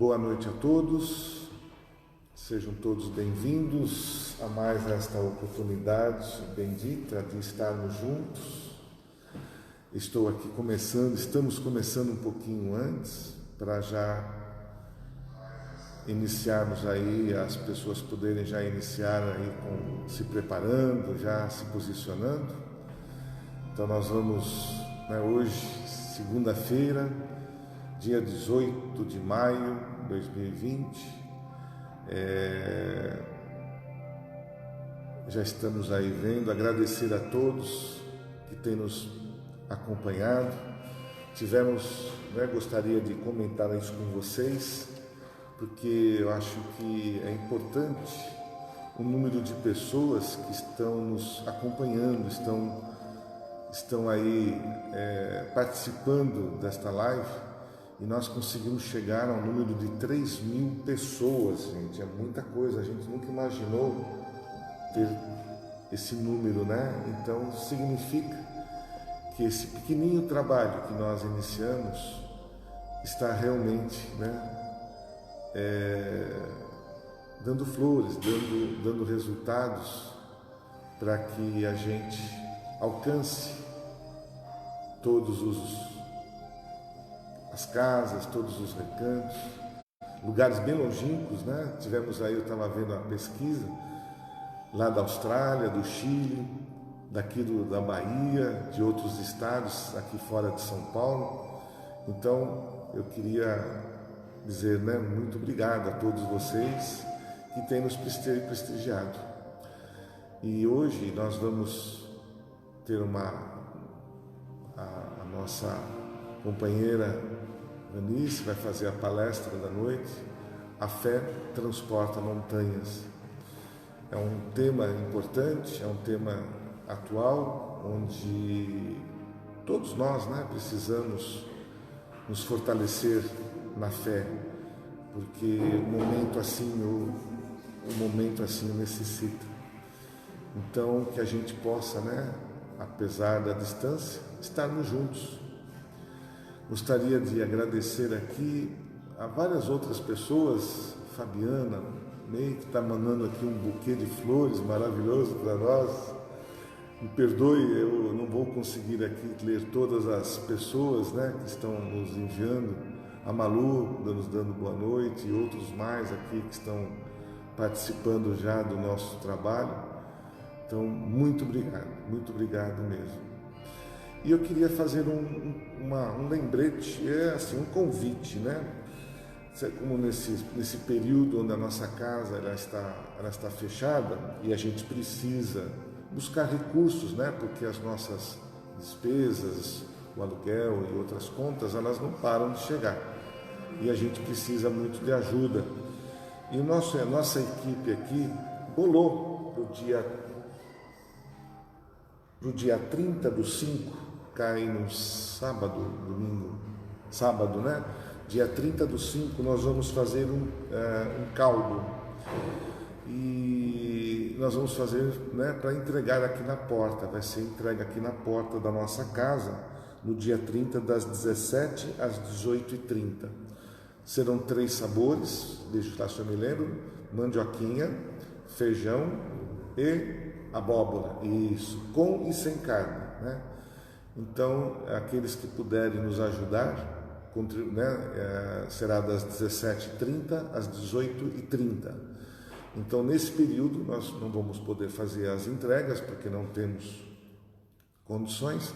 Boa noite a todos, sejam todos bem-vindos a mais esta oportunidade bendita de estarmos juntos. Estamos começando um pouquinho antes, para já iniciarmos aí, as pessoas poderem já iniciar aí se preparando, já se posicionando. Então nós vamos, hoje, segunda-feira, dia 18 de maio de 2020, já estamos aí vendo, agradecer a todos que têm nos acompanhado. Gostaria de comentar isso com vocês, porque eu acho que é importante o número de pessoas que estão nos acompanhando, estão aí participando desta live. E nós conseguimos chegar ao número de 3.000 pessoas, gente. É muita coisa, a gente nunca imaginou ter esse número, né? Então, significa que esse pequenininho trabalho que nós iniciamos está realmente, dando flores, dando resultados para que a gente alcance as casas, todos os recantos, lugares bem longínquos, né? Tivemos aí, eu estava vendo a pesquisa, lá da Austrália, do Chile, daqui da Bahia, de outros estados, aqui fora de São Paulo. Então, eu queria dizer, muito obrigado a todos vocês que têm nos prestigiado. E hoje nós vamos ter a nossa companheira Vanice vai fazer a palestra da noite. A fé transporta montanhas. É um tema importante, é um tema atual, onde todos nós, precisamos nos fortalecer na fé, porque o momento assim necessita. Então, que a gente possa, apesar da distância, estarmos juntos. Gostaria de agradecer aqui a várias outras pessoas, Fabiana, que está mandando aqui um buquê de flores maravilhoso para nós. Me perdoe, eu não vou conseguir aqui ler todas as pessoas, que estão nos enviando. A Malu nos dando boa noite e outros mais aqui que estão participando já do nosso trabalho. Então, muito obrigado mesmo. E eu queria fazer um lembrete, um convite, Como nesse período onde a nossa casa ela está fechada e a gente precisa buscar recursos, porque as nossas despesas, o aluguel e outras contas, elas não param de chegar. E a gente precisa muito de ajuda. E a nossa equipe aqui bolou para o dia 30/5, cai no sábado, Dia 30/5 nós vamos fazer um caldo. E nós vamos fazer, para entregar aqui na porta. Vai ser entregue aqui na porta da nossa casa, no dia 30, das 17 às 18h30. Serão 3 sabores, deixa eu se eu me lembro: mandioquinha, feijão e abóbora. Isso, com e sem carne, Então, aqueles que puderem nos ajudar, será das 17h30 às 18h30. Então, nesse período, nós não vamos poder fazer as entregas, porque não temos condições,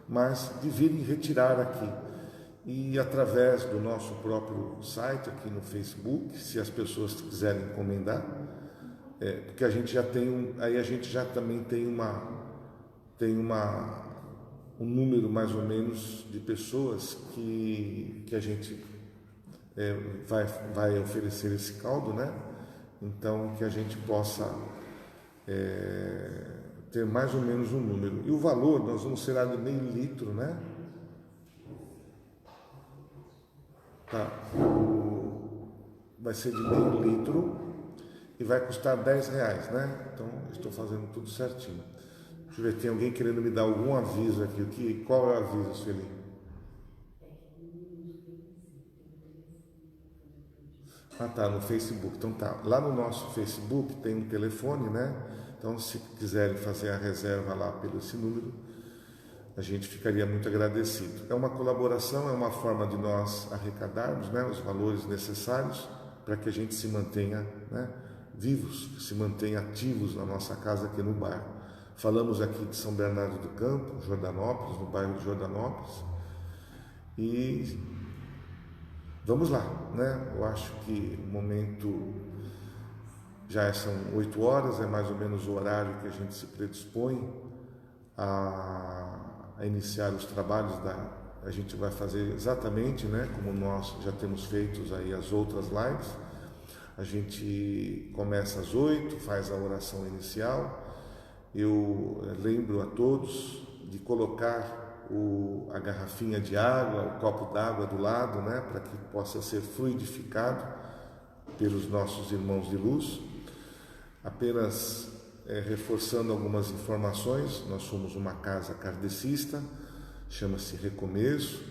mas de virem retirar aqui. E através do nosso próprio site, aqui no Facebook, se as pessoas quiserem encomendar, porque a gente já tem também tem um número mais ou menos de pessoas que a gente vai oferecer esse caldo, Então, que a gente possa ter mais ou menos um número. E o valor, nós vamos ser de meio litro, Tá. Vai ser de meio litro e vai custar R$10, Então, estou fazendo tudo certinho. Deixa eu ver, tem alguém querendo me dar algum aviso aqui. Qual é o aviso, Sueli? Ah, tá, no Facebook. Então tá, lá no nosso Facebook tem um telefone, né? Então se quiserem fazer a reserva lá pelo esse número, a gente ficaria muito agradecido. É uma colaboração, é uma forma de nós arrecadarmos, né, os valores necessários para que a gente se mantenha, né, vivos, se mantenha ativos na nossa casa aqui no bairro. Falamos aqui de São Bernardo do Campo, Jordanópolis, no bairro de Jordanópolis, e vamos lá, né? Eu acho que o momento já são 8 horas, é mais ou menos o horário que a gente se predispõe a iniciar os trabalhos a gente vai fazer exatamente, né, como nós já temos feito aí as outras lives. A gente começa às 8, faz a oração inicial. Eu lembro a todos de colocar a garrafinha de água, o copo d'água do lado, né, para que possa ser fluidificado pelos nossos irmãos de luz. Apenas reforçando algumas informações, nós somos uma casa kardecista, chama-se Recomeço,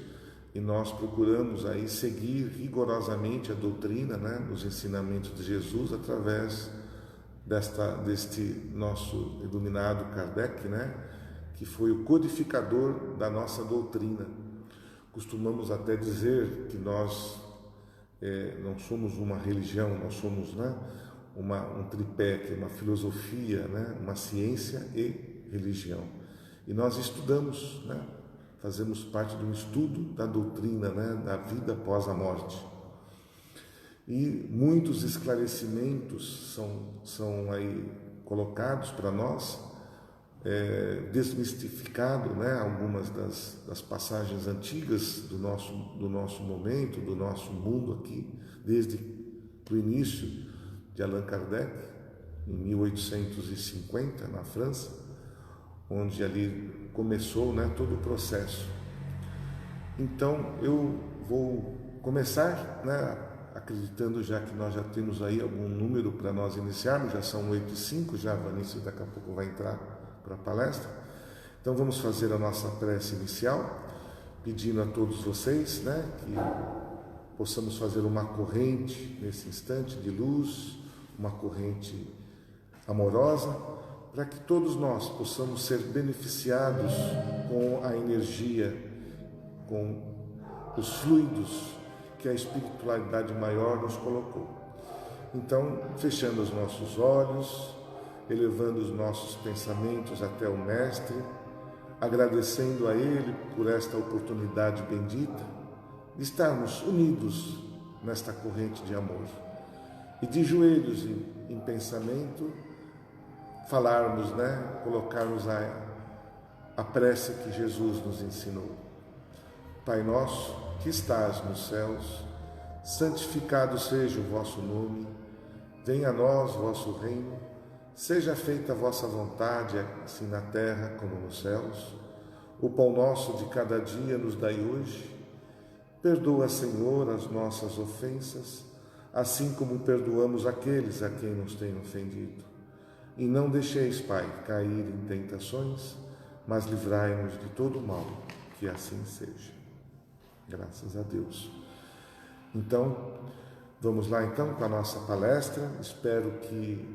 e nós procuramos aí seguir rigorosamente a doutrina, né, os ensinamentos de Jesus através deste nosso iluminado Kardec, né, que foi o codificador da nossa doutrina. Costumamos até dizer que nós não somos uma religião, nós somos, né, um tripé, que é uma filosofia, né, uma ciência e religião. E nós estudamos, né, fazemos parte de um estudo da doutrina, né, da vida após a morte. E muitos esclarecimentos são aí colocados para nós, desmistificado, né, algumas das passagens antigas do nosso momento, do nosso mundo aqui, desde o início de Allan Kardec, em 1850, na França, onde ali começou, né, todo o processo. Então eu vou começar, né, acreditando já que nós já temos aí algum número para nós iniciarmos, já são 8h05, já a Vanícia daqui a pouco vai entrar para a palestra. Então vamos fazer a nossa prece inicial, pedindo a todos vocês, né, que possamos fazer uma corrente nesse instante de luz, uma corrente amorosa, para que todos nós possamos ser beneficiados com a energia, com os fluidos que a espiritualidade maior nos colocou. Então, fechando os nossos olhos, elevando os nossos pensamentos até o Mestre, agradecendo a Ele por esta oportunidade bendita de estarmos unidos nesta corrente de amor e de joelhos em pensamento falarmos, né, colocarmos a prece que Jesus nos ensinou. Pai nosso, que estás nos céus, santificado seja o vosso nome, venha a nós o vosso reino, seja feita a vossa vontade, assim na terra como nos céus. O pão nosso de cada dia nos dai hoje. Perdoa, Senhor, as nossas ofensas, assim como perdoamos aqueles a quem nos têm ofendido. E não deixeis, Pai, cair em tentações, mas livrai-nos de todo o mal, que assim seja. Graças a Deus. Então, vamos lá então com a nossa palestra. Espero que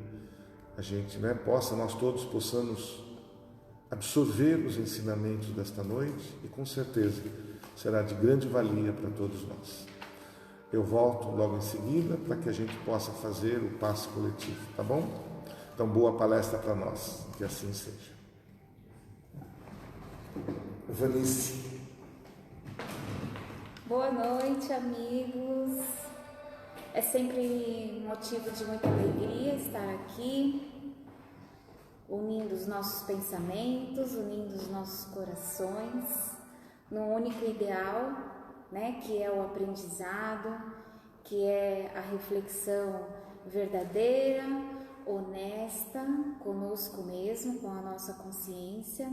a gente, né, nós todos possamos absorver os ensinamentos desta noite e com certeza será de grande valia para todos nós. Eu volto logo em seguida para que a gente possa fazer o passe coletivo, tá bom? Então, boa palestra para nós, que assim seja. Vanice. Boa noite, amigos. É sempre motivo de muita alegria estar aqui, unindo os nossos pensamentos, unindo os nossos corações, num único ideal, né, que é o aprendizado, que é a reflexão verdadeira, honesta, conosco mesmo, com a nossa consciência,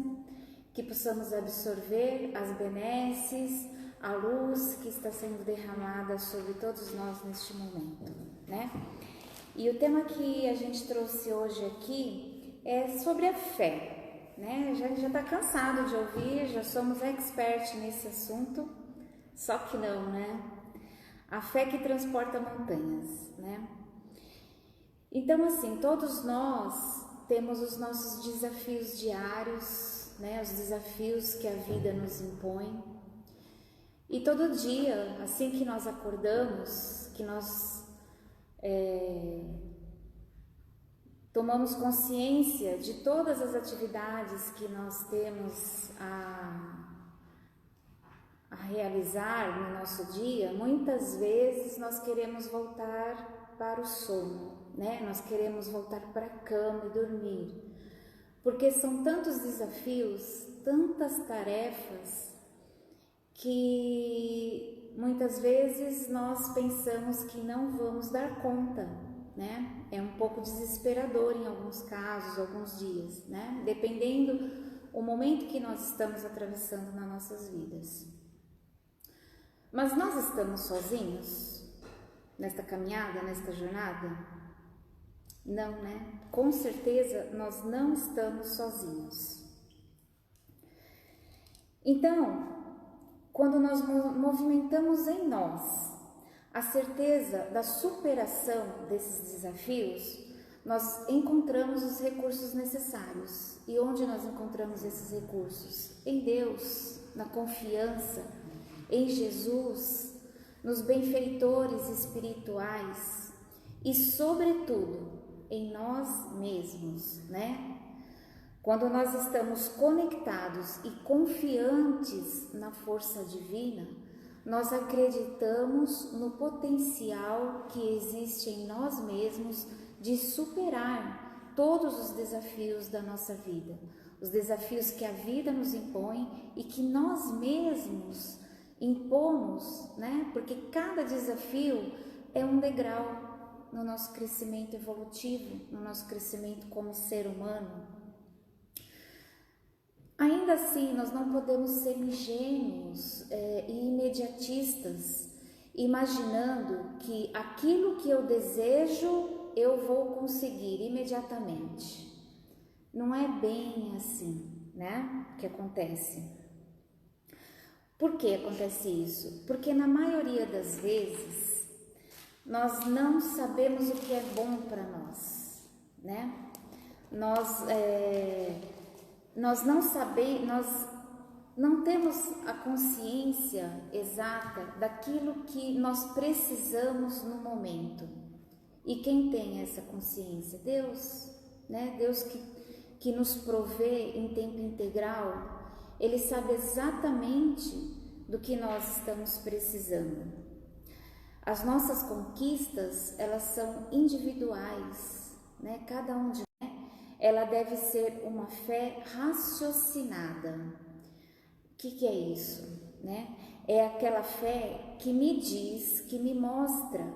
que possamos absorver as benesses, a luz que está sendo derramada sobre todos nós neste momento, né? E o tema que a gente trouxe hoje aqui é sobre a fé, né? A gente já está cansado de ouvir, já somos expert nesse assunto, só que não, né? A fé que transporta montanhas, né? Então, assim, todos nós temos os nossos desafios diários, né? Os desafios que a vida nos impõe. E todo dia, assim que nós acordamos, que nós tomamos consciência de todas as atividades que nós temos a realizar no nosso dia, muitas vezes nós queremos voltar para o sono, né? Nós queremos voltar para a cama e dormir, porque são tantos desafios, tantas tarefas, que muitas vezes nós pensamos que não vamos dar conta, né? É um pouco desesperador em alguns casos, alguns dias, né? Dependendo o momento que nós estamos atravessando nas nossas vidas. Mas nós estamos sozinhos nesta caminhada, nesta jornada? Não, né? Com certeza nós não estamos sozinhos. Então, quando nós movimentamos em nós a certeza da superação desses desafios, nós encontramos os recursos necessários. E onde nós encontramos esses recursos? Em Deus, na confiança, em Jesus, nos benfeitores espirituais e, sobretudo, em nós mesmos, né? Quando nós estamos conectados e confiantes na força divina, nós acreditamos no potencial que existe em nós mesmos de superar todos os desafios da nossa vida, os desafios que a vida nos impõe e que nós mesmos impomos, né? Porque cada desafio é um degrau no nosso crescimento evolutivo, no nosso crescimento como ser humano. Ainda assim, nós não podemos ser ingênuos e imediatistas, imaginando que aquilo que eu desejo eu vou conseguir imediatamente. Não é bem assim, né? Que acontece. Por que acontece isso? Porque na maioria das vezes nós não sabemos o que é bom para nós, né? Nós não temos a consciência exata daquilo que nós precisamos no momento. E quem tem essa consciência? Deus, né? Deus que nos provê em tempo integral, Ele sabe exatamente do que nós estamos precisando. As nossas conquistas, elas são individuais, né? Cada um de nós, ela deve ser uma fé raciocinada. O que é isso, né? É aquela fé que me diz, que me mostra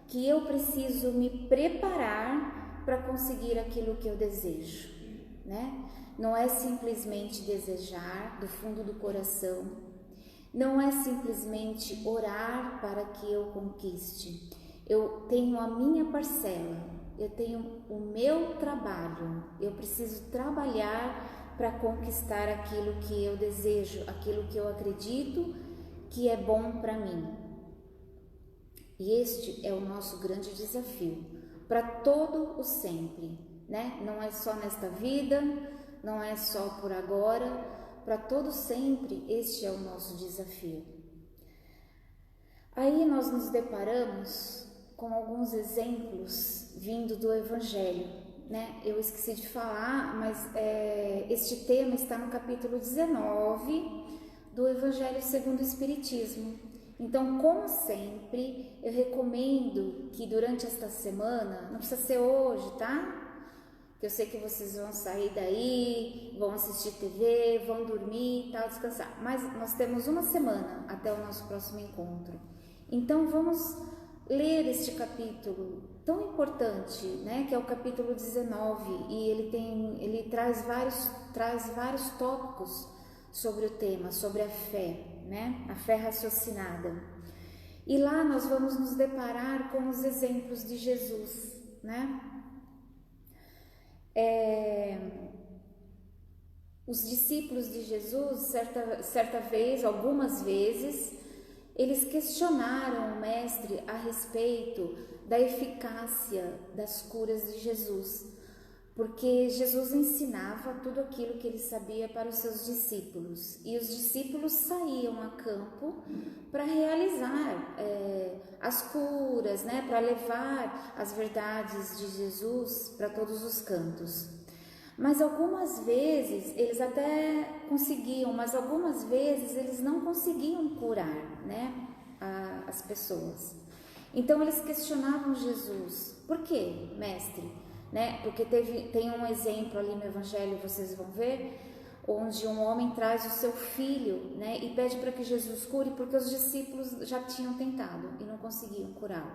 que eu preciso me preparar para conseguir aquilo que eu desejo, né? Não é simplesmente desejar do fundo do coração, não é simplesmente orar para que eu conquiste. Eu tenho a minha parcela, eu tenho o meu trabalho, eu preciso trabalhar para conquistar aquilo que eu desejo, aquilo que eu acredito que é bom para mim. E este é o nosso grande desafio, para todo o sempre, né? Não é só nesta vida, não é só por agora, para todo sempre este é o nosso desafio. Aí nós nos deparamos com alguns exemplos vindo do Evangelho, né? Eu esqueci de falar, mas este tema está no capítulo 19 do Evangelho segundo o Espiritismo. Então, como sempre, eu recomendo que durante esta semana, não precisa ser hoje, tá? Que eu sei que vocês vão sair daí, vão assistir TV, vão dormir e tal, descansar. Mas nós temos uma semana até o nosso próximo encontro. Então, vamos ler este capítulo tão importante, né? Que é o capítulo 19, e ele traz vários tópicos sobre o tema, sobre a fé, né? A fé raciocinada. E lá nós vamos nos deparar com os exemplos de Jesus, né? Os discípulos de Jesus, certa vez, algumas vezes, eles questionaram o mestre a respeito da eficácia das curas de Jesus, porque Jesus ensinava tudo aquilo que ele sabia para os seus discípulos, e os discípulos saíam a campo para realizar as curas, né, para levar as verdades de Jesus para todos os cantos. Mas algumas vezes eles até conseguiam, mas algumas vezes eles não conseguiam curar, né, as pessoas. Então eles questionavam Jesus: por quê, mestre? Né? Porque tem um exemplo ali no Evangelho, vocês vão ver, onde um homem traz o seu filho, né, e pede para que Jesus cure, porque os discípulos já tinham tentado e não conseguiam curá-lo.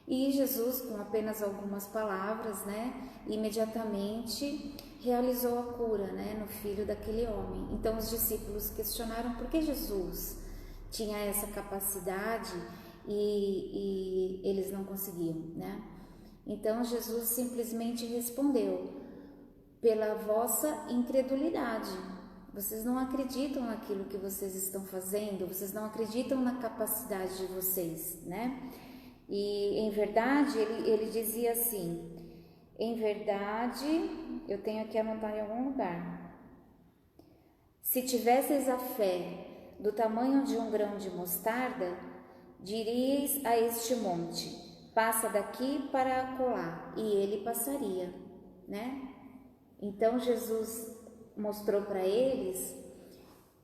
E Jesus, com apenas algumas palavras, né, imediatamente realizou a cura, né, no filho daquele homem. Então os discípulos questionaram por que Jesus tinha essa capacidade e eles não conseguiam, né? Então Jesus simplesmente respondeu: pela vossa incredulidade. Vocês não acreditam naquilo que vocês estão fazendo, vocês não acreditam na capacidade de vocês, né? E em verdade, ele dizia assim, em verdade, eu tenho aqui anotado em algum lugar: se tivesseis a fé do tamanho de um grão de mostarda, diríeis a este monte: passa daqui para acolá, e ele passaria, né? Então Jesus mostrou para eles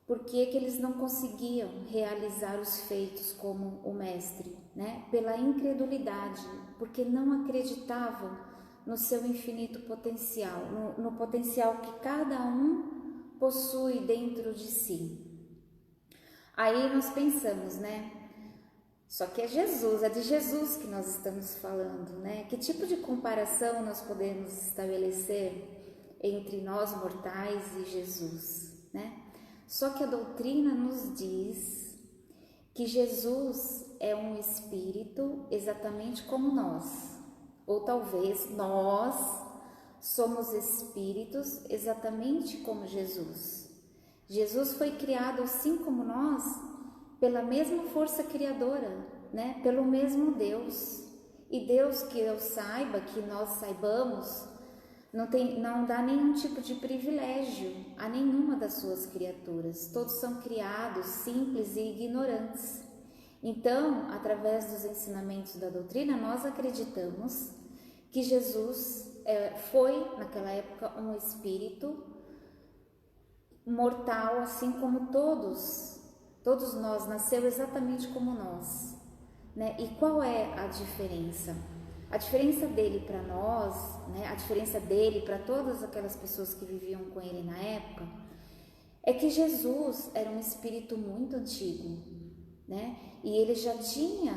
por que eles não conseguiam realizar os feitos como o mestre, né? Pela incredulidade, porque não acreditavam no seu infinito potencial, no potencial que cada um possui dentro de si. Aí nós pensamos, né? Só que é de Jesus que nós estamos falando, né? Que tipo de comparação nós podemos estabelecer entre nós mortais e Jesus, né? Só que a doutrina nos diz que Jesus é um espírito exatamente como nós, ou talvez nós somos espíritos exatamente como Jesus. Jesus foi criado assim como nós, pela mesma força criadora, né? Pelo mesmo Deus. E Deus, que eu saiba, que nós saibamos, não dá nenhum tipo de privilégio a nenhuma das suas criaturas. Todos são criados simples e ignorantes. Então, através dos ensinamentos da doutrina, nós acreditamos que Jesus foi, naquela época, um espírito mortal, assim como todos nós, nasceu exatamente como nós, né? E qual é a diferença? A diferença dele para nós, né? A diferença dele para todas aquelas pessoas que viviam com ele na época, é que Jesus era um espírito muito antigo, né? E ele já tinha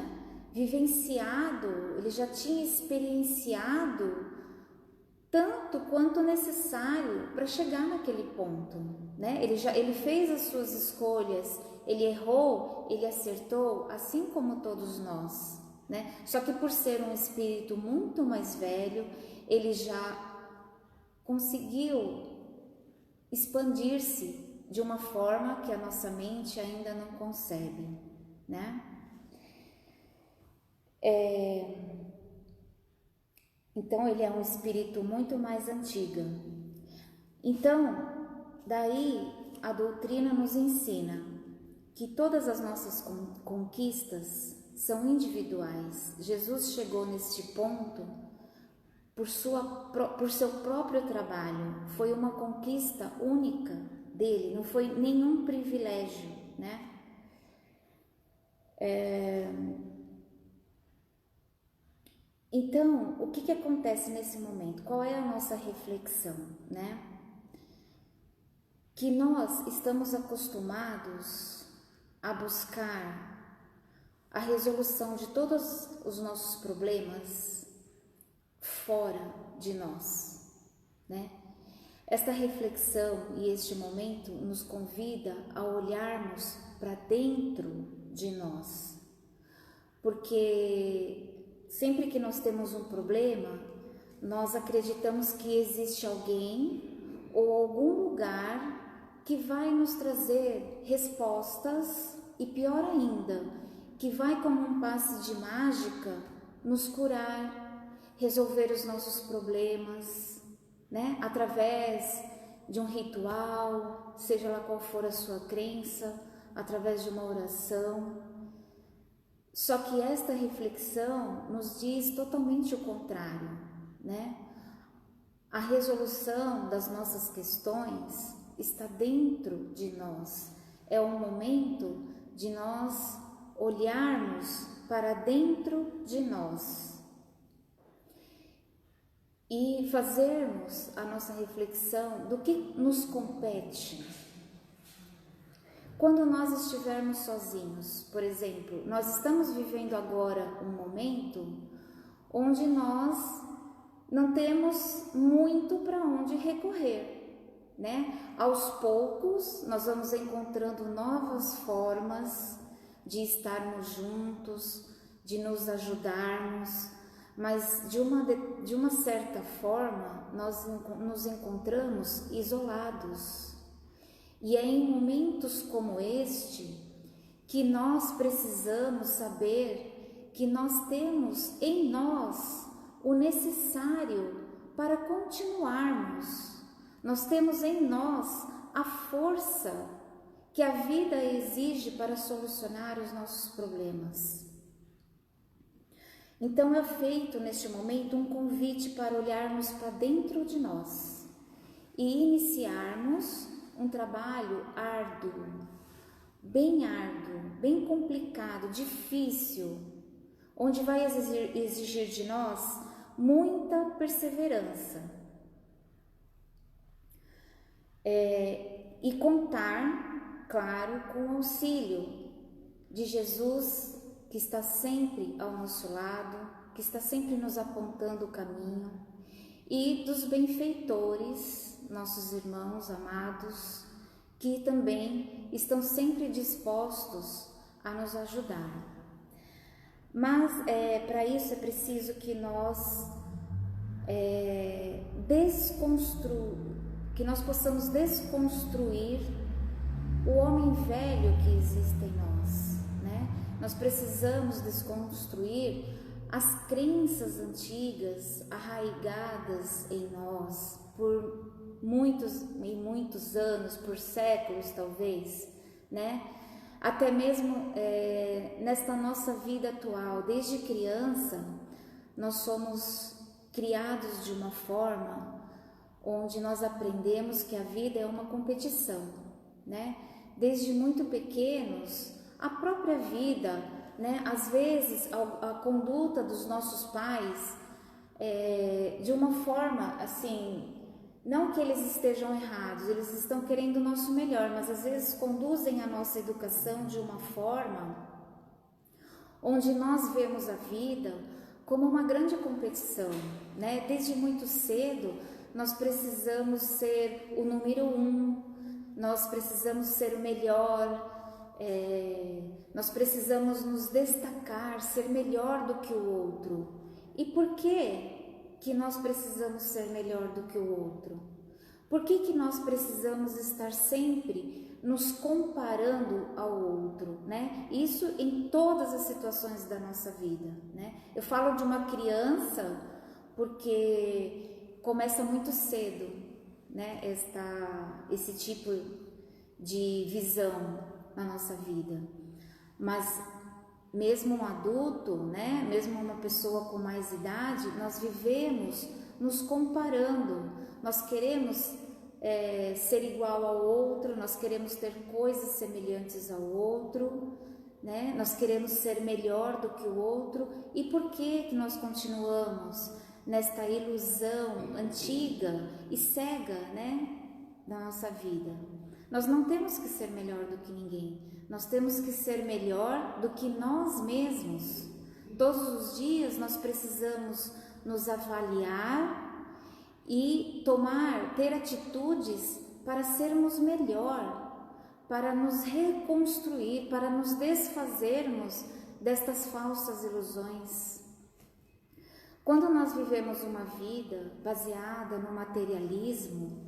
vivenciado, ele já tinha experienciado tanto quanto necessário para chegar naquele ponto, né? Ele fez as suas escolhas, ele errou, ele acertou, assim como todos nós, né? Só que por ser um espírito muito mais velho, ele já conseguiu expandir-se de uma forma que a nossa mente ainda não concebe, né? Então ele é um espírito muito mais antigo. Então, daí a doutrina nos ensina que todas as nossas conquistas são individuais. Jesus chegou neste ponto por seu próprio trabalho. Foi uma conquista única dele, não foi nenhum privilégio, né? Então, o que acontece nesse momento? Qual é a nossa reflexão, né? Que nós estamos acostumados a buscar a resolução de todos os nossos problemas fora de nós, né? Esta reflexão e este momento nos convida a olharmos para dentro de nós, porque sempre que nós temos um problema, nós acreditamos que existe alguém ou algum lugar que vai nos trazer respostas e, pior ainda, que vai como um passe de mágica nos curar, resolver os nossos problemas, né? Através de um ritual, seja lá qual for a sua crença, através de uma oração. Só que esta reflexão nos diz totalmente o contrário, né? A resolução das nossas questões está dentro de nós. É um momento de nós olharmos para dentro de nós e fazermos a nossa reflexão do que nos compete. Quando nós estivermos sozinhos, por exemplo, nós estamos vivendo agora um momento onde nós não temos muito para onde recorrer, né? Aos poucos nós vamos encontrando novas formas de estarmos juntos, de nos ajudarmos, mas de uma certa forma nós nos encontramos isolados. E é em momentos como este que nós precisamos saber que nós temos em nós o necessário para continuarmos. Nós temos em nós a força que a vida exige para solucionar os nossos problemas. Então é feito neste momento um convite para olharmos para dentro de nós e iniciarmos um trabalho árduo, bem complicado, difícil, onde vai exigir de nós muita perseverança e contar, claro, com o auxílio de Jesus, que está sempre ao nosso lado, que está sempre nos apontando o caminho, e dos benfeitores, nossos irmãos amados, que também estão sempre dispostos a nos ajudar. Mas para isso é preciso que nós possamos desconstruir o homem velho que existe em nós, né? Nós precisamos desconstruir as crenças antigas arraigadas em nós por muitos anos, por séculos talvez, né? Até mesmo nesta nossa vida atual, desde criança, nós somos criados de uma forma onde nós aprendemos que a vida é uma competição, né? Desde muito pequenos, a própria vida, né? Às vezes a conduta dos nossos pais de uma forma assim, não que eles estejam errados, eles estão querendo o nosso melhor, mas às vezes conduzem a nossa educação de uma forma onde nós vemos a vida como uma grande competição, né? Desde muito cedo nós precisamos ser o número 1, nós precisamos ser o melhor, nós precisamos nos destacar, ser melhor do que o outro. E por que nós precisamos ser melhor do que o outro? Por que nós precisamos estar sempre nos comparando ao outro, né? Isso em todas as situações da nossa vida, né? Eu falo de uma criança porque começa muito cedo, né? Esse tipo de visão na nossa vida. Mas mesmo um adulto, né? Mesmo uma pessoa com mais idade, nós vivemos nos comparando. Nós queremos ser igual ao outro, nós queremos ter coisas semelhantes ao outro, né? Nós queremos ser melhor do que o outro. E por que nós continuamos nesta ilusão antiga e cega, né? Da nossa vida? Nós não temos que ser melhor do que ninguém. Nós temos que ser melhor do que nós mesmos. Todos os dias nós precisamos nos avaliar e ter atitudes para sermos melhor, para nos reconstruir, para nos desfazermos destas falsas ilusões. Quando nós vivemos uma vida baseada no materialismo,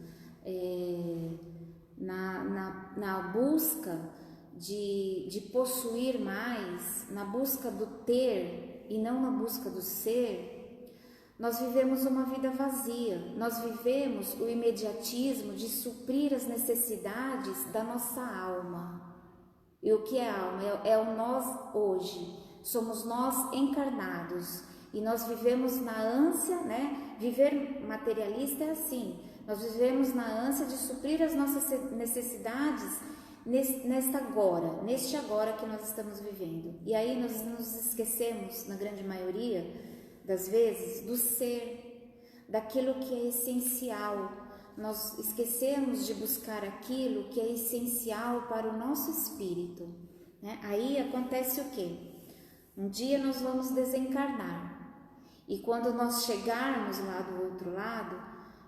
na busca de possuir mais, na busca do ter e não na busca do ser, nós vivemos uma vida vazia, nós vivemos o imediatismo de suprir as necessidades da nossa alma. E o que é alma? É o nós hoje, somos nós encarnados e nós vivemos na ânsia, né? Viver materialista é assim, nós vivemos na ânsia de suprir as nossas necessidades neste agora que nós estamos vivendo. E aí nós nos esquecemos, na grande maioria das vezes, do ser, daquilo que é essencial. Nós esquecemos de buscar aquilo que é essencial para o nosso espírito, né? Aí acontece o quê? Um dia nós vamos desencarnar e quando nós chegarmos lá do outro lado,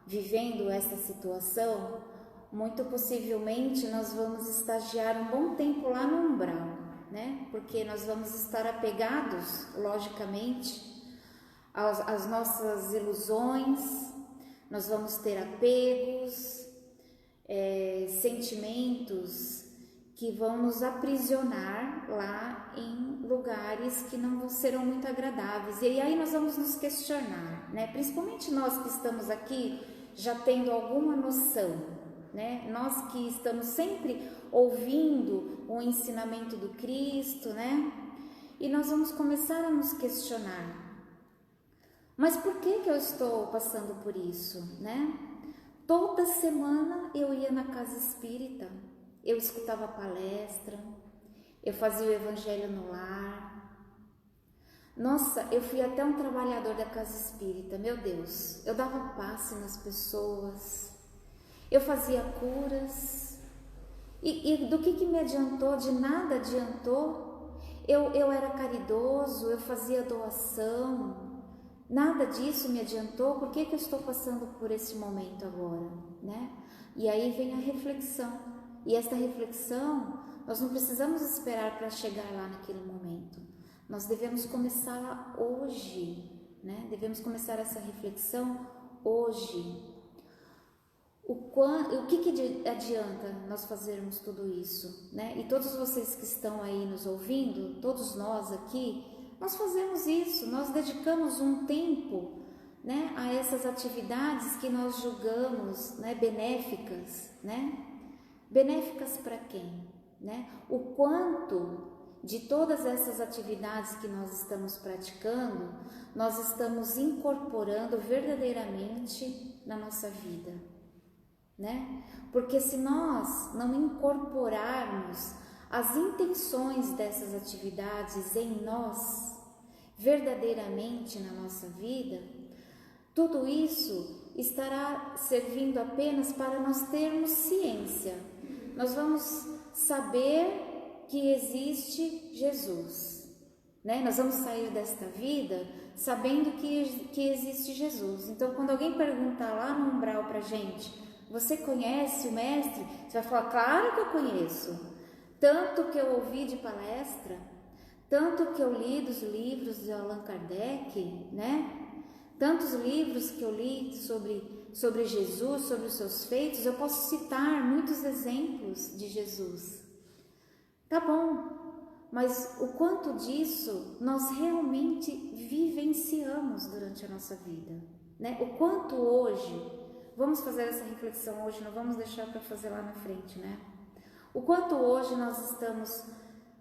vivendo essa situação, muito possivelmente nós vamos estagiar um bom tempo lá no umbral, né? Porque nós vamos estar apegados, logicamente, às nossas ilusões, nós vamos ter apegos, sentimentos que vão nos aprisionar lá em lugares que não serão muito agradáveis. E aí nós vamos nos questionar, né? Principalmente nós que estamos aqui já tendo alguma noção, né? Nós que estamos sempre ouvindo o ensinamento do Cristo, né? E nós vamos começar a nos questionar. Mas por que eu estou passando por isso, né? Toda semana eu ia na casa espírita, eu escutava palestra, eu fazia o evangelho no lar. Nossa, eu fui até um trabalhador da casa espírita, meu Deus, eu dava passe nas pessoas, eu fazia curas. E do que me adiantou? De nada adiantou. Eu era caridoso, eu fazia doação. Nada disso me adiantou. Por que eu estou passando por esse momento agora, né? E aí vem a reflexão. E esta reflexão, nós não precisamos esperar para chegar lá naquele momento. Nós devemos começar hoje, né? Devemos começar essa reflexão hoje. O que adianta nós fazermos tudo isso, né? E todos vocês que estão aí nos ouvindo, todos nós aqui, nós fazemos isso, nós dedicamos um tempo, né, a essas atividades que nós julgamos, né, benéficas, né? Benéficas para quem, né? O quanto de todas essas atividades que nós estamos praticando, nós estamos incorporando verdadeiramente na nossa vida, né? Porque se nós não incorporarmos as intenções dessas atividades em nós, verdadeiramente na nossa vida, tudo isso estará servindo apenas para nós termos ciência. Nós vamos saber que existe Jesus, né? Nós vamos sair desta vida sabendo que existe Jesus. Então, quando alguém perguntar lá no umbral para a gente, você conhece o Mestre? Você vai falar, claro que eu conheço. Tanto que eu ouvi de palestra, tanto que eu li dos livros de Allan Kardec, né? Tantos livros que eu li sobre Jesus, sobre os seus feitos, eu posso citar muitos exemplos de Jesus. Tá bom, mas o quanto disso nós realmente vivenciamos durante a nossa vida, né? O quanto hoje, vamos fazer essa reflexão hoje, não vamos deixar para fazer lá na frente, né? O quanto hoje nós estamos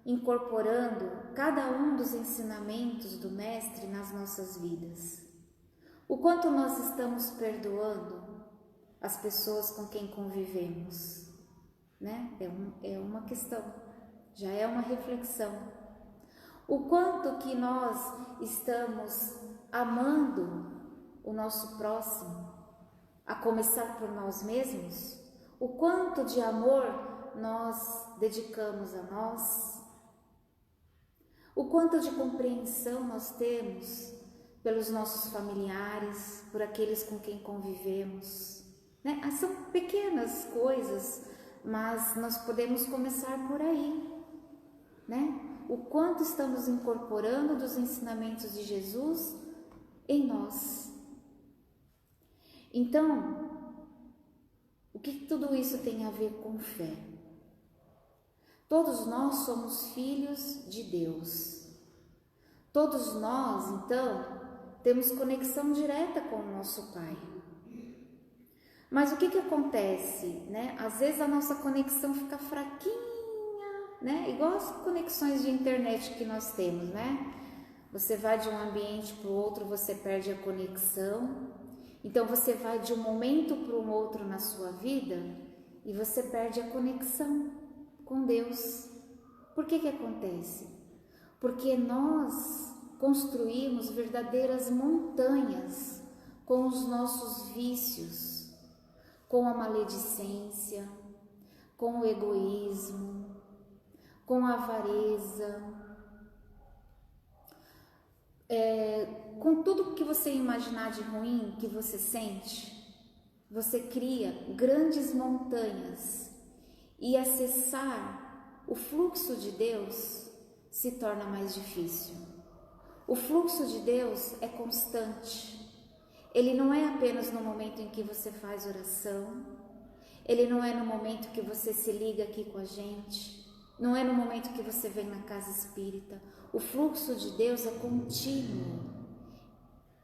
incorporando cada um dos ensinamentos do Mestre nas nossas vidas. O quanto nós estamos perdoando as pessoas com quem convivemos, né? É uma questão, já é uma reflexão. O quanto que nós estamos amando o nosso próximo, a começar por nós mesmos, o quanto de amor nós dedicamos a nós, o quanto de compreensão nós temos pelos nossos familiares, por aqueles com quem convivemos, né? São pequenas coisas, mas nós podemos começar por aí, né? O quanto estamos incorporando dos ensinamentos de Jesus em nós. Então, o que tudo isso tem a ver com fé? Todos nós somos filhos de Deus. Todos nós, então, temos conexão direta com o nosso Pai. Mas o que acontece, né? Às vezes a nossa conexão fica fraquinha, né? Igual as conexões de internet que nós temos, né? Você vai de um ambiente para o outro, você perde a conexão. Então você vai de um momento para um outro na sua vida e você perde a conexão com Deus. Por que acontece? Porque nós construímos verdadeiras montanhas com os nossos vícios, com a maledicência, com o egoísmo, com a avareza, com tudo que você imaginar de ruim que você sente. Você cria grandes montanhas e acessar o fluxo de Deus se torna mais difícil. O fluxo de Deus é constante. Ele não é apenas no momento em que você faz oração, ele não é no momento que você se liga aqui com a gente, não é no momento que você vem na casa espírita. O fluxo de Deus é contínuo.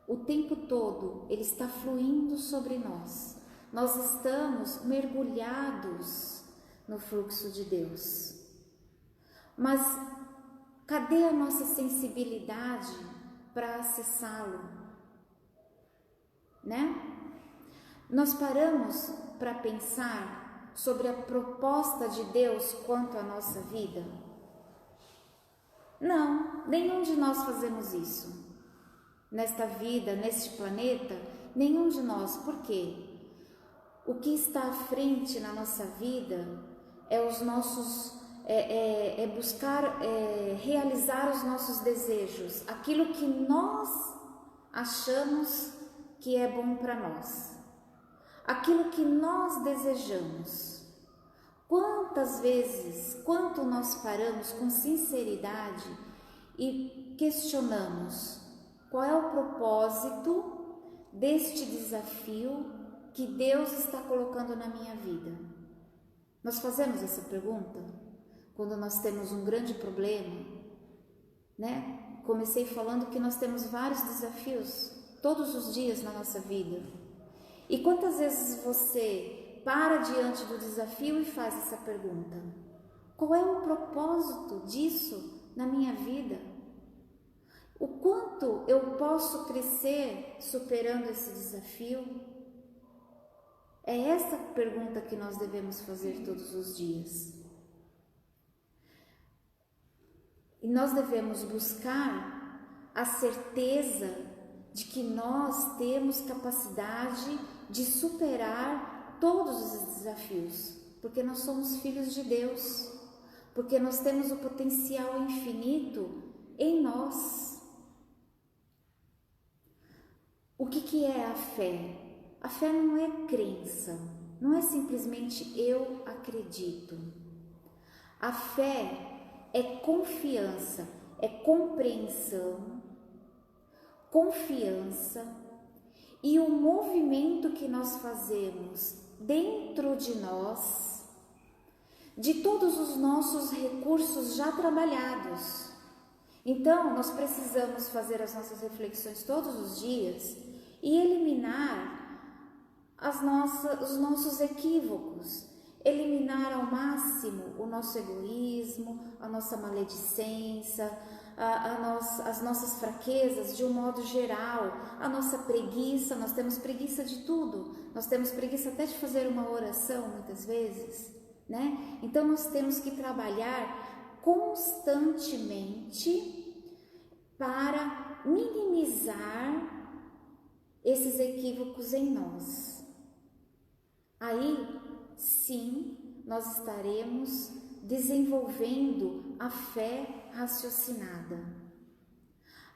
O tempo todo ele está fluindo sobre nós. Nós estamos mergulhados no fluxo de Deus. Mas cadê a nossa sensibilidade para acessá-lo? Né? Nós paramos para pensar sobre a proposta de Deus quanto à nossa vida? Não, nenhum de nós fazemos isso. Nesta vida, neste planeta, nenhum de nós. Por quê? O que está à frente na nossa vida é os nossos, buscar realizar os nossos desejos, aquilo que nós achamos que é bom para nós, aquilo que nós desejamos. Quantas vezes, quanto nós paramos com sinceridade e questionamos qual é o propósito deste desafio que Deus está colocando na minha vida? Nós fazemos essa pergunta quando nós temos um grande problema, né? Comecei falando que nós temos vários desafios todos os dias na nossa vida. E quantas vezes você para diante do desafio e faz essa pergunta: qual é o propósito disso na minha vida? O quanto eu posso crescer superando esse desafio? É essa pergunta que nós devemos fazer todos os dias. E nós devemos buscar a certeza de que nós temos capacidade de superar todos os desafios, porque nós somos filhos de Deus, porque nós temos o potencial infinito em nós. O que é a fé? A fé não é crença, não é simplesmente eu acredito. A fé é confiança, é compreensão, confiança e o movimento que nós fazemos dentro de nós, de todos os nossos recursos já trabalhados. Então, nós precisamos fazer as nossas reflexões todos os dias e eliminar os nossos equívocos, eliminar ao máximo o nosso egoísmo, a nossa maledicência, as nossas fraquezas de um modo geral, a nossa preguiça. Nós temos preguiça de tudo, nós temos preguiça até de fazer uma oração muitas vezes, né? Então nós temos que trabalhar constantemente para minimizar esses equívocos em nós. Aí sim nós estaremos desenvolvendo a fé raciocinada,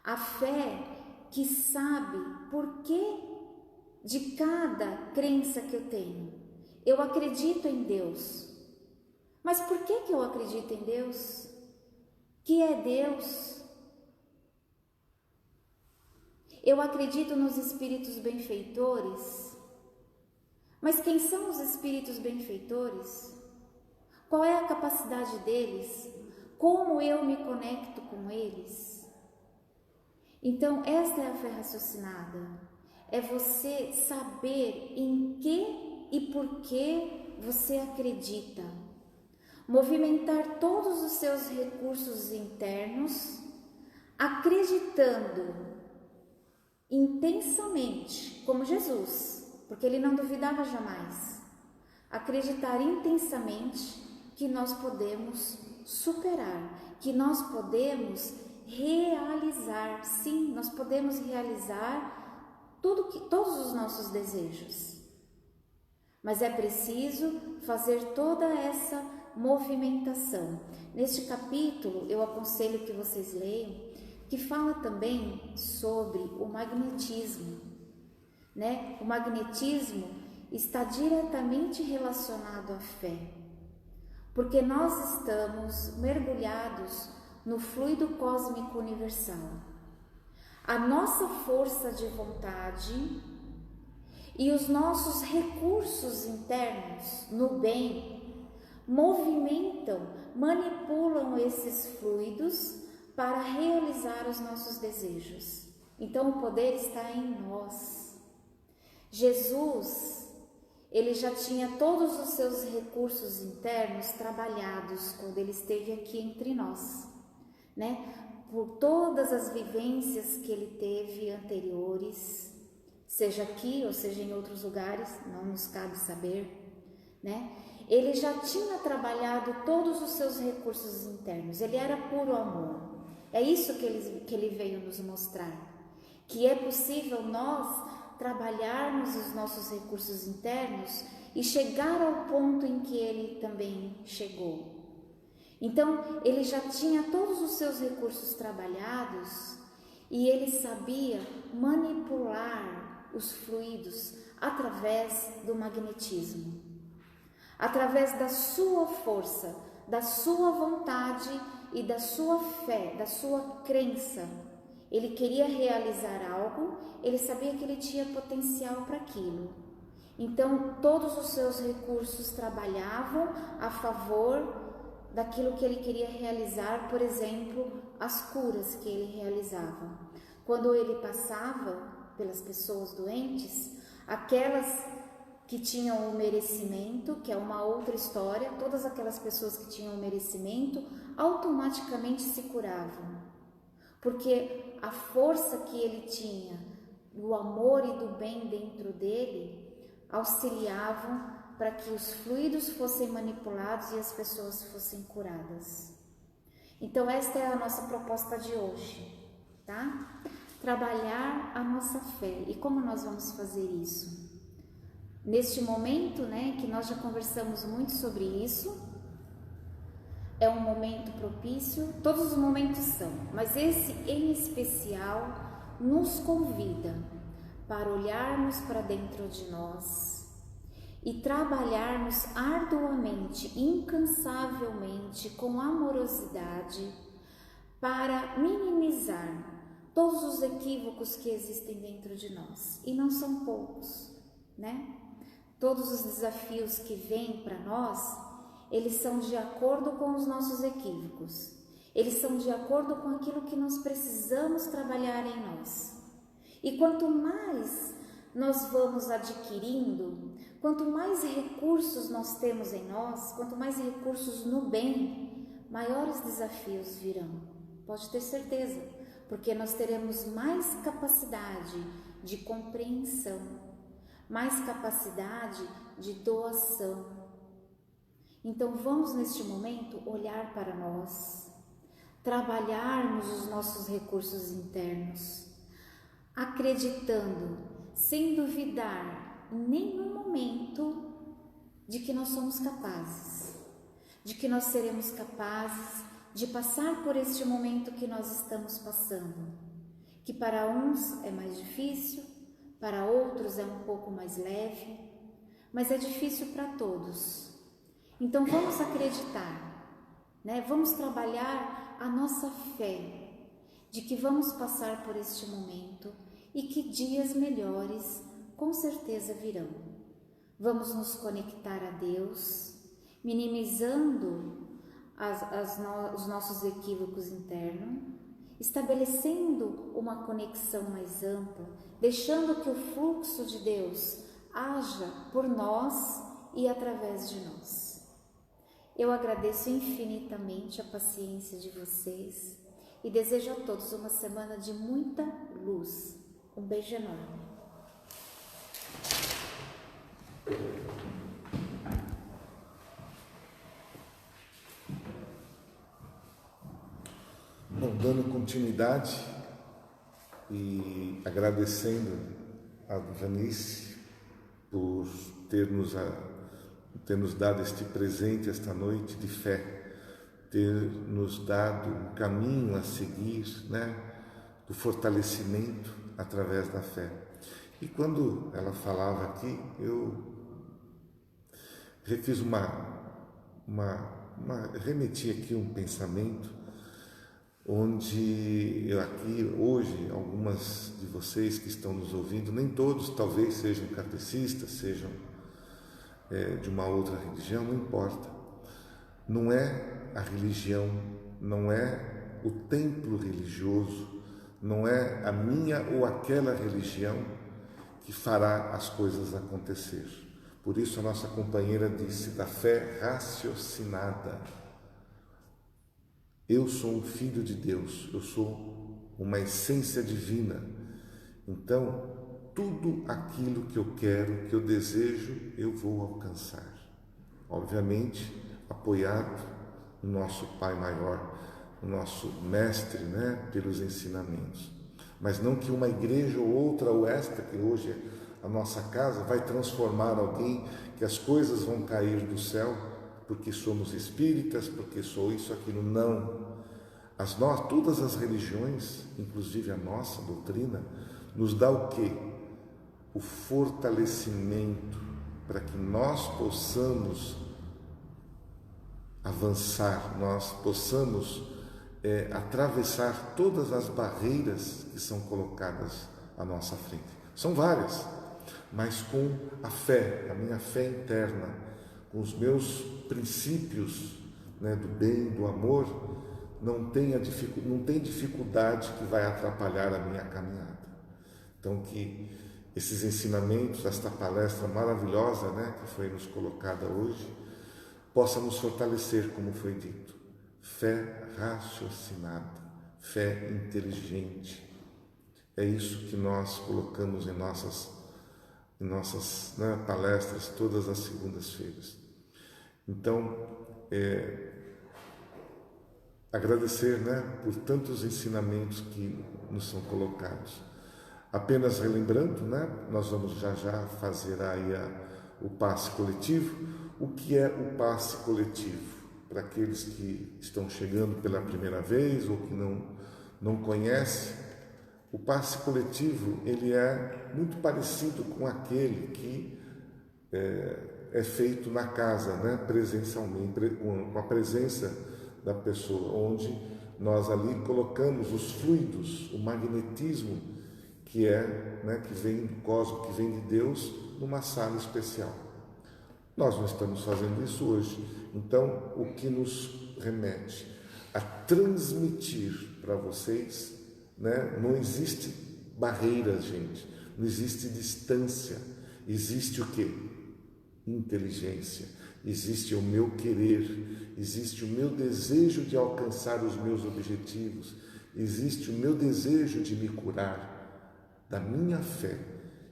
a fé que sabe por que de cada crença que eu tenho. Eu acredito em Deus, mas por que eu acredito em Deus? Que é Deus? Eu acredito nos espíritos benfeitores, mas quem são os espíritos benfeitores? Qual é a capacidade deles? Como eu me conecto com eles? Então, esta é a fé raciocinada. É você saber em que e por que você acredita. Movimentar todos os seus recursos internos, acreditando intensamente, como Jesus, porque ele não duvidava jamais. Acreditar intensamente que nós podemos superar, que nós podemos realizar, sim, nós podemos realizar todos os nossos desejos. Mas é preciso fazer toda essa movimentação. Neste capítulo, eu aconselho que vocês leiam, que fala também sobre o magnetismo, né? O magnetismo está diretamente relacionado à fé, porque nós estamos mergulhados no fluido cósmico universal. A nossa força de vontade e os nossos recursos internos no bem movimentam, manipulam esses fluidos para realizar os nossos desejos. Então o poder está em nós. Jesus, ele já tinha todos os seus recursos internos trabalhados quando ele esteve aqui entre nós, né? Por todas as vivências que ele teve anteriores, seja aqui ou seja em outros lugares, não nos cabe saber, né? Ele já tinha trabalhado todos os seus recursos internos, ele era puro amor. É isso que ele veio nos mostrar, que é possível nós trabalharmos os nossos recursos internos e chegar ao ponto em que ele também chegou. Então, ele já tinha todos os seus recursos trabalhados e ele sabia manipular os fluidos através do magnetismo, através da sua força, da sua vontade e da sua fé, da sua crença. Ele queria realizar algo, ele sabia que ele tinha potencial para aquilo. Então, todos os seus recursos trabalhavam a favor daquilo que ele queria realizar, por exemplo, as curas que ele realizava. Quando ele passava pelas pessoas doentes, aquelas que tinham o merecimento, que é uma outra história, todas aquelas pessoas que tinham o merecimento automaticamente se curavam, porque a força que ele tinha, do amor e do bem dentro dele, auxiliavam para que os fluidos fossem manipulados e as pessoas fossem curadas. Então esta é a nossa proposta de hoje, tá? Trabalhar a nossa fé. E como nós vamos fazer isso? Neste momento, né, que nós já conversamos muito sobre isso, é um momento propício, todos os momentos são, mas esse em especial nos convida para olharmos para dentro de nós e trabalharmos arduamente, incansavelmente, com amorosidade, para minimizar todos os equívocos que existem dentro de nós, e não são poucos, né? Todos os desafios que vêm para nós, eles são de acordo com os nossos equívocos, eles são de acordo com aquilo que nós precisamos trabalhar em nós. E quanto mais nós vamos adquirindo, quanto mais recursos nós temos em nós, quanto mais recursos no bem, maiores desafios virão. Pode ter certeza, porque nós teremos mais capacidade de compreensão, mais capacidade de doação. Então vamos neste momento olhar para nós, trabalharmos os nossos recursos internos, acreditando, sem duvidar em nenhum momento de que nós somos capazes, de que nós seremos capazes de passar por este momento que nós estamos passando, que para uns é mais difícil, para outros é um pouco mais leve, mas é difícil para todos. Então vamos acreditar, né? Vamos trabalhar a nossa fé de que vamos passar por este momento e que dias melhores com certeza virão. Vamos nos conectar a Deus, minimizando os nossos equívocos internos, estabelecendo uma conexão mais ampla, deixando que o fluxo de Deus haja por nós e através de nós. Eu agradeço infinitamente a paciência de vocês e desejo a todos uma semana de muita luz. Um beijo enorme. Bom, dando continuidade e agradecendo a Janice por ter nos dado este presente esta noite de fé, ter nos dado um caminho a seguir, né, do fortalecimento através da fé. E quando ela falava aqui, eu refiz remeti aqui um pensamento, onde eu aqui hoje, algumas de vocês que estão nos ouvindo, nem todos talvez sejam kardecistas, sejam de uma outra religião, não importa. Não é a religião, não é o templo religioso, não é a minha ou aquela religião que fará as coisas acontecer. Por isso a nossa companheira disse da fé raciocinada. Eu sou um filho de Deus, eu sou uma essência divina. Então, tudo aquilo que eu quero, que eu desejo, eu vou alcançar. Obviamente, apoiado no nosso Pai Maior, no nosso Mestre, né, pelos ensinamentos. Mas não que uma igreja ou outra, ou esta, que hoje é a nossa casa, vai transformar alguém, que as coisas vão cair do céu, porque somos espíritas, porque sou isso, aquilo. Não. Todas as religiões, inclusive a nossa doutrina, nos dá o quê? O fortalecimento para que nós possamos avançar, nós possamos atravessar todas as barreiras que são colocadas à nossa frente. São várias, mas com a fé, a minha fé interna, com os meus princípios, né, do bem, do amor, não tem dificuldade que vai atrapalhar a minha caminhada. Então, que esses ensinamentos, esta palestra maravilhosa, né, que foi nos colocada hoje, possa nos fortalecer, como foi dito. Fé raciocinada, fé inteligente. É isso que nós colocamos em nossas palestras todas as segundas-feiras. Então, agradecer, né, por tantos ensinamentos que nos são colocados. Apenas relembrando, né, nós vamos já fazer aí o passe coletivo. O que é o passe coletivo? Para aqueles que estão chegando pela primeira vez ou que não conhecem, o passe coletivo ele é muito parecido com aquele que é feito na casa, né, presencialmente, com a presença da pessoa, onde nós ali colocamos os fluidos, o magnetismo que vem do cosmos, que vem de Deus, numa sala especial. Nós não estamos fazendo isso hoje. Então, o que nos remete a transmitir para vocês, né? Não existe barreiras, gente. Não existe distância. Existe o quê? Inteligência. Existe o meu querer. Existe o meu desejo de alcançar os meus objetivos. Existe o meu desejo de me curar, da minha fé.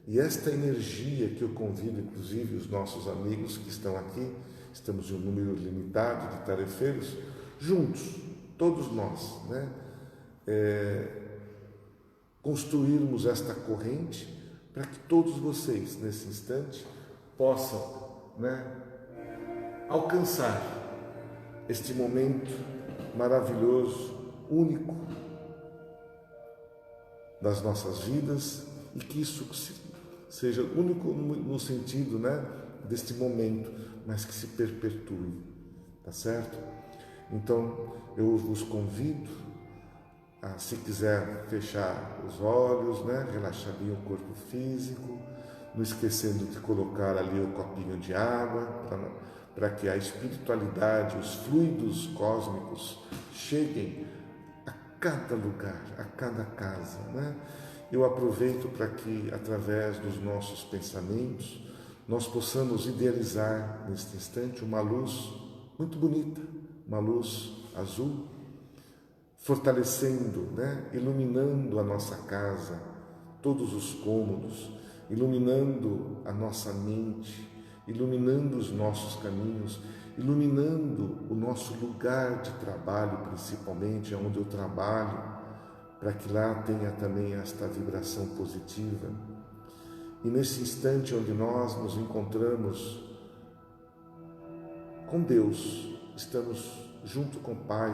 E esta energia que eu convido, inclusive, os nossos amigos que estão aqui, estamos em um número limitado de tarefeiros, juntos, todos nós, né? Construirmos esta corrente para que todos vocês, nesse instante, possam, né, alcançar este momento maravilhoso, único das nossas vidas, e que isso seja único no sentido, né, deste momento, mas que se perpetue, tá certo? Então, eu vos convido a, se quiser, fechar os olhos, né, relaxar bem o corpo físico, não esquecendo de colocar ali o copinho de água para que a espiritualidade, os fluidos cósmicos cheguem a cada lugar, a cada casa, né? Eu aproveito para que, através dos nossos pensamentos, nós possamos idealizar neste instante uma luz muito bonita, uma luz azul, fortalecendo, né? Iluminando a nossa casa, todos os cômodos, iluminando a nossa mente, iluminando os nossos caminhos, iluminando o nosso lugar de trabalho, principalmente onde eu trabalho, para que lá tenha também esta vibração positiva. E nesse instante onde nós nos encontramos com Deus, estamos junto com o Pai,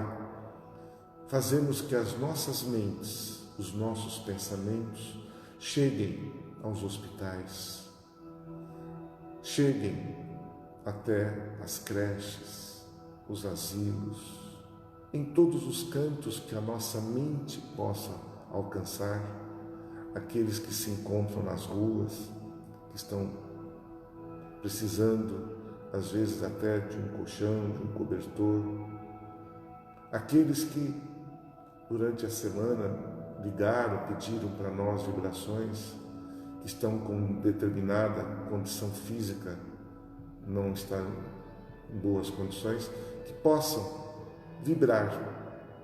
fazemos que as nossas mentes, os nossos pensamentos cheguem aos hospitais, cheguem até as creches, os asilos, em todos os cantos que a nossa mente possa alcançar, aqueles que se encontram nas ruas, que estão precisando, às vezes até de um colchão, de um cobertor, aqueles que durante a semana ligaram, pediram para nós vibrações, que estão com determinada condição física, não estão em boas condições, que possam vibrar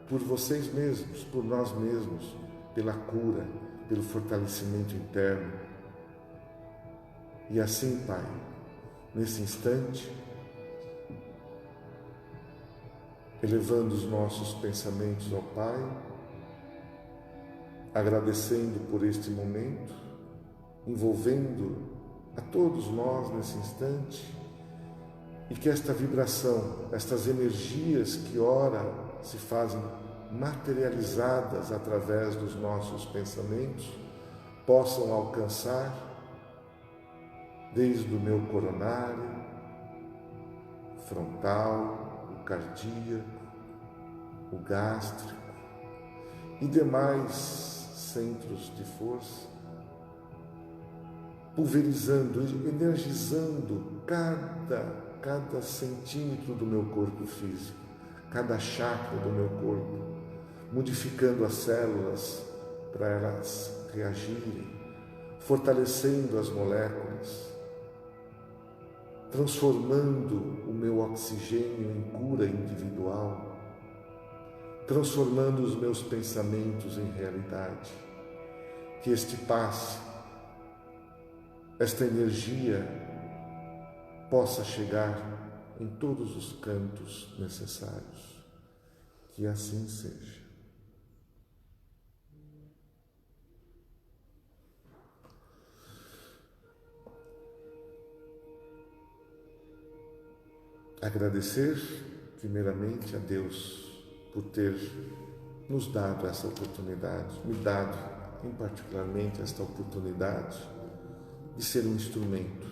por vocês mesmos, por nós mesmos, pela cura, pelo fortalecimento interno. E assim, Pai, nesse instante, elevando os nossos pensamentos ao Pai, agradecendo por este momento, envolvendo a todos nós nesse instante, e que esta vibração, estas energias que ora se fazem materializadas através dos nossos pensamentos, possam alcançar desde o meu coronário, frontal, o cardíaco, o gástrico e demais centros de força, pulverizando, energizando cada centímetro do meu corpo físico, cada chakra do meu corpo, modificando as células para elas reagirem, fortalecendo as moléculas, transformando o meu oxigênio em cura individual, transformando os meus pensamentos em realidade. Que este passe, esta energia possa chegar em todos os cantos necessários. Que assim seja. Agradecer primeiramente a Deus por ter nos dado essa oportunidade, me dado em particularmente esta oportunidade de ser um instrumento,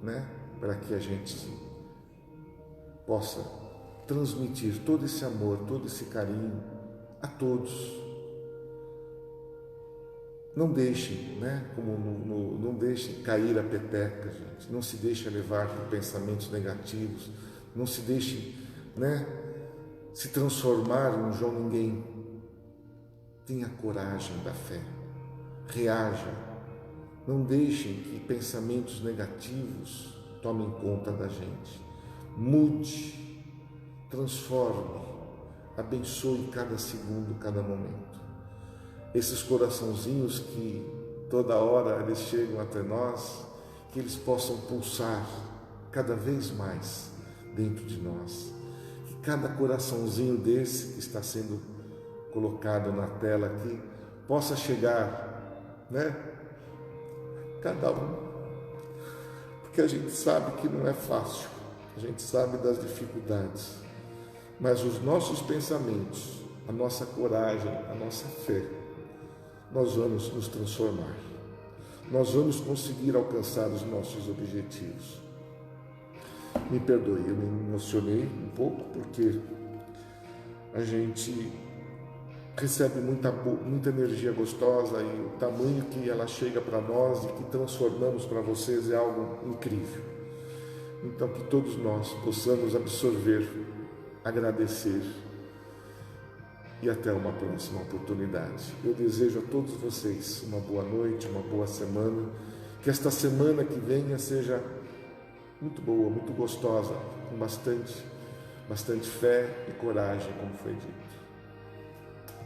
né? Para que a gente possa transmitir todo esse amor, todo esse carinho a todos. Não deixem, né? Não deixem cair a peteca, gente. Não se deixem levar por pensamentos negativos. Não se deixem, né? Se transformar em um João Ninguém. Tenha coragem da fé. Reaja. Não deixem que pensamentos negativos tomem conta da gente. Mude, transforme, abençoe cada segundo, cada momento. Esses coraçãozinhos que toda hora eles chegam até nós, que eles possam pulsar cada vez mais dentro de nós. Que cada coraçãozinho desse que está sendo colocado na tela aqui possa chegar, né? Cada um. Porque a gente sabe que não é fácil, a gente sabe das dificuldades, mas os nossos pensamentos, a nossa coragem, a nossa fé, nós vamos nos transformar, nós vamos conseguir alcançar os nossos objetivos. Me perdoe, eu me emocionei um pouco porque a gente recebe muita energia gostosa e o tamanho que ela chega para nós e que transformamos para vocês é algo incrível. Então, que todos nós possamos absorver, agradecer e até uma próxima oportunidade. Eu desejo a todos vocês uma boa noite, uma boa semana, que esta semana que venha seja muito boa, muito gostosa, com bastante fé e coragem, como foi dito.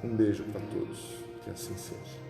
Um beijo para todos, que assim seja.